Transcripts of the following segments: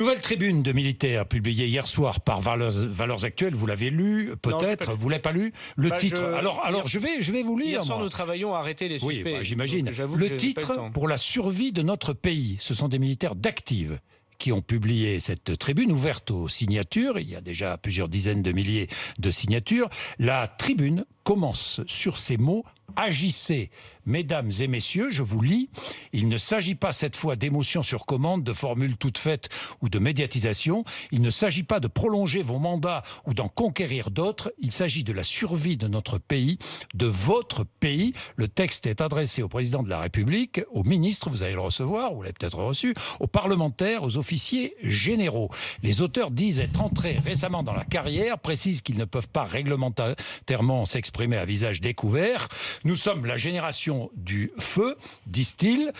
Nouvelle tribune de militaires publiée hier soir par Valeurs Actuelles. Vous l'avez lu, peut-être. Vous l'avez pas lu. Le titre. Alors, je vais vous lire. Hier soir, nous travaillons à arrêter les suspects. Oui, j'imagine. Le titre pour la survie de notre pays. Ce sont des militaires d'Active qui ont publié cette tribune ouverte aux signatures. Il y a déjà plusieurs dizaines de milliers de signatures. La tribune commence sur ces mots: agissez, mesdames et messieurs, je vous lis. Il ne s'agit pas cette fois d'émotions sur commande, de formules toutes faites ou de médiatisation. Il ne s'agit pas de prolonger vos mandats ou d'en conquérir d'autres. Il s'agit de la survie de notre pays, de votre pays. Le texte est adressé au président de la République, aux ministres, vous allez le recevoir, vous l'avez peut-être reçu, aux parlementaires, aux officiers généraux. Les auteurs disent être entrés récemment dans la carrière, précisent qu'ils ne peuvent pas réglementairement s'exprimer à visage découvert. Nous sommes la génération du feu, disent-ils.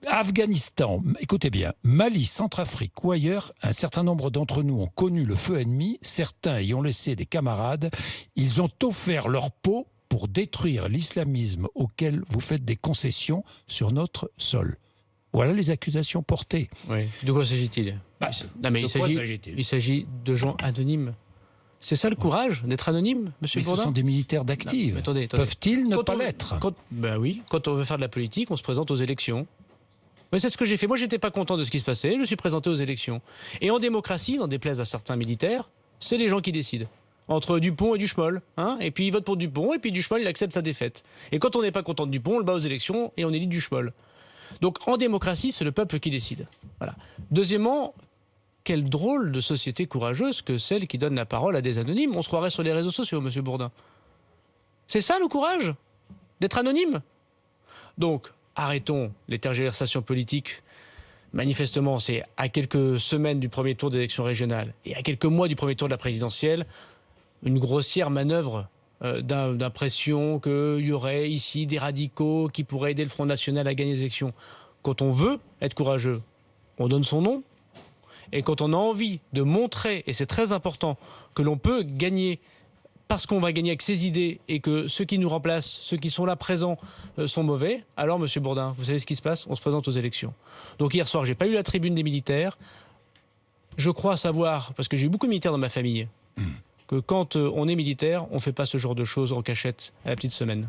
Afghanistan, écoutez bien, Mali, Centrafrique ou ailleurs, un certain nombre d'entre nous ont connu le feu ennemi, certains y ont laissé des camarades, ils ont offert leur peau pour détruire l'islamisme auquel vous faites des concessions sur notre sol. Voilà les accusations portées. Oui. De quoi s'agit-il? Non, mais il s'agit de gens anonymes. C'est ça le courage, d'être anonyme, monsieur Bourdin? Ce sont des militaires d'Active. Attendez. Peuvent-ils ne pas l'être? Ben oui, quand on veut faire de la politique, on se présente aux élections. Mais c'est ce que j'ai fait. Moi, j'étais pas content de ce qui se passait, je me suis présenté aux élections. Et en démocratie, n'en déplaise à certains militaires, c'est les gens qui décident. Entre Dupont et Duchemol. Et puis ils votent pour Dupont, et puis Duchemol, il accepte sa défaite. Et quand on n'est pas content de Dupont, on le bat aux élections et on élit Duchemol. Donc en démocratie, c'est le peuple qui décide. Voilà. Deuxièmement, quelle drôle de société courageuse que celle qui donne la parole à des anonymes. On se croirait sur les réseaux sociaux, monsieur Bourdin. C'est ça le courage? D'être anonyme? Donc, arrêtons les tergiversations politiques. Manifestement, c'est à quelques semaines du premier tour des élections régionales et à quelques mois du premier tour de la présidentielle, une grossière manœuvre d'impression qu'il y aurait ici des radicaux qui pourraient aider le Front National à gagner les élections. Quand on veut être courageux, on donne son nom. Et quand on a envie de montrer, et c'est très important, que l'on peut gagner parce qu'on va gagner avec ses idées et que ceux qui nous remplacent, ceux qui sont là présents, sont mauvais, alors, monsieur Bourdin, vous savez ce qui se passe? On se présente aux élections. Donc hier soir, j'ai pas eu la tribune des militaires. Je crois savoir, parce que j'ai eu beaucoup de militaires dans ma famille, que quand on est militaire, on fait pas ce genre de choses en cachette à la petite semaine.